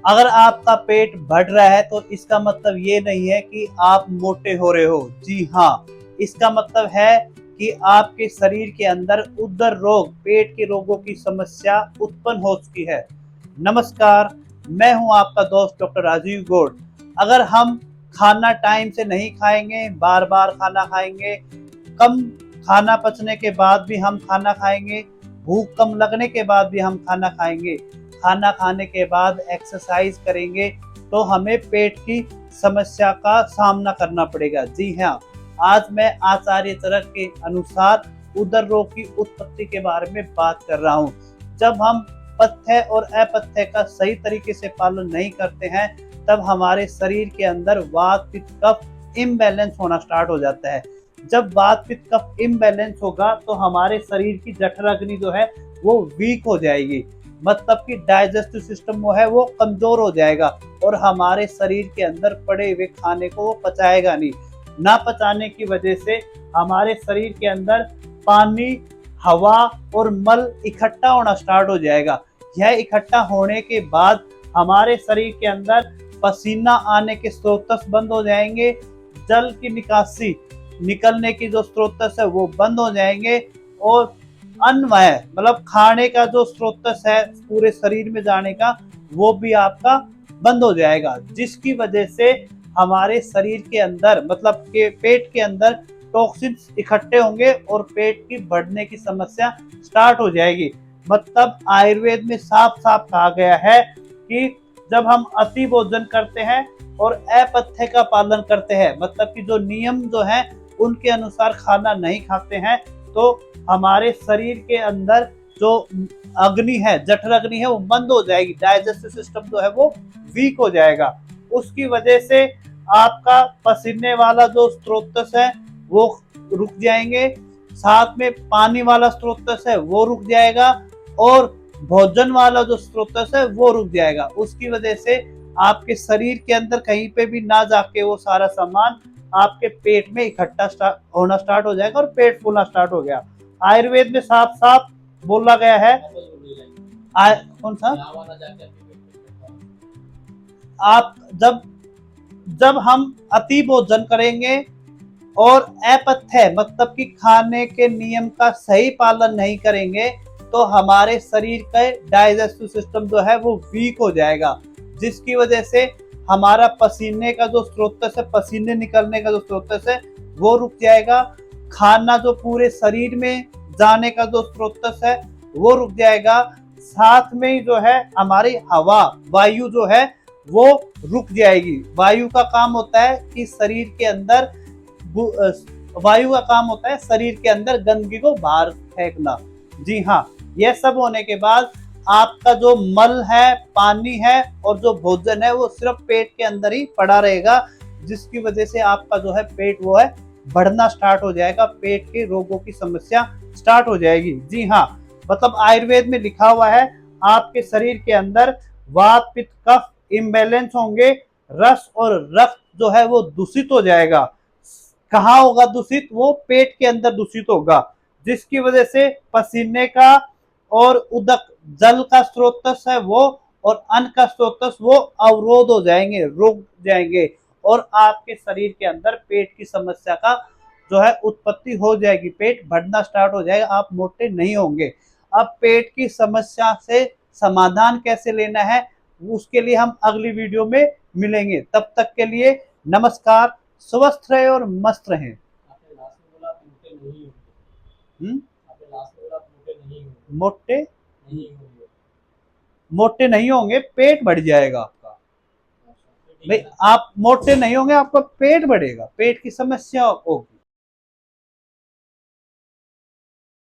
अगर आपका पेट बढ़ रहा है तो इसका मतलब ये नहीं है कि आप मोटे हो रहे हो। जी हाँ, इसका मतलब है कि आपके शरीर के अंदर उदर रोग, पेट के रोगों की समस्या उत्पन्न हो चुकी है। नमस्कार, मैं हूं आपका दोस्त डॉक्टर राजीव गौड़। अगर हम खाना टाइम से नहीं खाएंगे, बार बार खाना खाएंगे, कम खाना पचने के बाद भी हम खाना खाएंगे, भूख कम लगने के बाद भी हम खाना खाएंगे, खाना खाने के बाद एक्सरसाइज करेंगे, तो हमें पेट की समस्या का सामना करना पड़ेगा। जी हाँ, आज मैं आचार्य चरक के अनुसार उदर रोग की उत्पत्ति के बारे में बात कर रहा हूँ। जब हम पथ्य और अपथ्य का सही तरीके से पालन नहीं करते हैं, तब हमारे शरीर के अंदर वात पित्त कफ इम्बैलेंस होना स्टार्ट हो जाता है। जब वात पित्त कफ इम्बैलेंस होगा तो हमारे शरीर की जठर अग्नि जो है वो वीक हो जाएगी, मतलब कि डाइजेस्टिव सिस्टम वो है वो कमजोर हो जाएगा और हमारे शरीर के अंदर पड़े हुए खाने को वो पचाएगा नहीं। ना पचाने की वजह से हमारे शरीर के अंदर पानी, हवा और मल इकट्ठा होना स्टार्ट हो जाएगा। यह इकट्ठा होने के बाद हमारे शरीर के अंदर पसीना आने के स्रोत बंद हो जाएंगे, जल की निकासी निकलने की जो स्रोत है वो बंद हो जाएंगे और अन्वय मतलब खाने का जो स्रोत है पूरे शरीर में जाने का वो भी आपका बंद हो जाएगा, जिसकी वजह से हमारे शरीर के अंदर मतलब के पेट के अंदर टॉक्सिन्स इकट्ठे होंगे और पेट की बढ़ने की समस्या स्टार्ट हो जाएगी। मतलब आयुर्वेद में साफ साफ कहा गया है कि जब हम अति भोजन करते हैं और अपथ्य का पालन करते हैं, मतलब कि जो नियम जो है उनके अनुसार खाना नहीं खाते हैं, तो हमारे शरीर के अंदर जो अग्नि है, जठर अग्नि है वो बंद हो जाएगी, डाइजेस्टिव सिस्टम जो है वो वीक हो जाएगा। उसकी वजह से आपका पसीने वाला जो स्रोत है वो रुक जाएंगे, साथ में पानी वाला स्रोत है वो रुक जाएगा और भोजन वाला जो स्रोत है वो रुक जाएगा। उसकी वजह से आपके शरीर के अंदर कहीं पे भी ना जाके वो सारा सामान आपके पेट में इकट्ठा होना स्टार्ट हो जाएगा और पेट फूलना स्टार्ट हो गया। आयुर्वेद में साफ साफ बोला गया है। कौन सा आप जब जब हम अति भोजन करेंगे और अपथ्य मतलब कि खाने के नियम का सही पालन नहीं करेंगे, तो हमारे शरीर का डाइजेस्टिव सिस्टम जो है वो वीक हो जाएगा, जिसकी वजह से हमारा पसीने का जो स्रोत है, पसीने निकलने का जो स्रोत है वो रुक जाएगा, खाना जो पूरे शरीर में जाने का जो स्रोत है वो रुक जाएगा, साथ में ही जो है हमारी हवा, वायु जो है वो रुक जाएगी। वायु का काम होता है कि शरीर के अंदर वायु का काम होता है शरीर के अंदर गंदगी को बाहर फेंकना। जी हाँ, यह सब होने के बाद आपका जो मल है, पानी है और जो भोजन है वो सिर्फ पेट के अंदर ही पड़ा रहेगा, जिसकी वजह से आपका जो है पेट वो है बढ़ना स्टार्ट हो जाएगा, पेट के रोगों की समस्या स्टार्ट हो जाएगी। जी हाँ, मतलब आयुर्वेद में लिखा हुआ है आपके शरीर के अंदर वात पित्त कफ इम्बैलेंस होंगे, रस और रक्त जो है वो दूषित हो जाएगा। कहाँ होगा दूषित? वो पेट के अंदर दूषित होगा, जिसकी वजह से पसीने का और उदक जल का स्रोत है वो और अन्न का स्रोत वो अवरोध हो जाएंगे, रुक जाएंगे और आपके शरीर के अंदर पेट की समस्या का जो है उत्पत्ति हो जाएगी, पेट बढ़ना स्टार्ट हो जाएगा, आप मोटे नहीं होंगे। अब पेट की समस्या से समाधान कैसे लेना है उसके लिए हम अगली वीडियो में मिलेंगे। तब तक के लिए नमस्कार, स्वस्थ रहे और मस्त रहे। मोटे मोटे नहीं होंगे, पेट बढ़ जाएगा आपका। भाई आप मोटे नहीं होंगे, आपका पेट बढ़ेगा, पेट की समस्या होगी।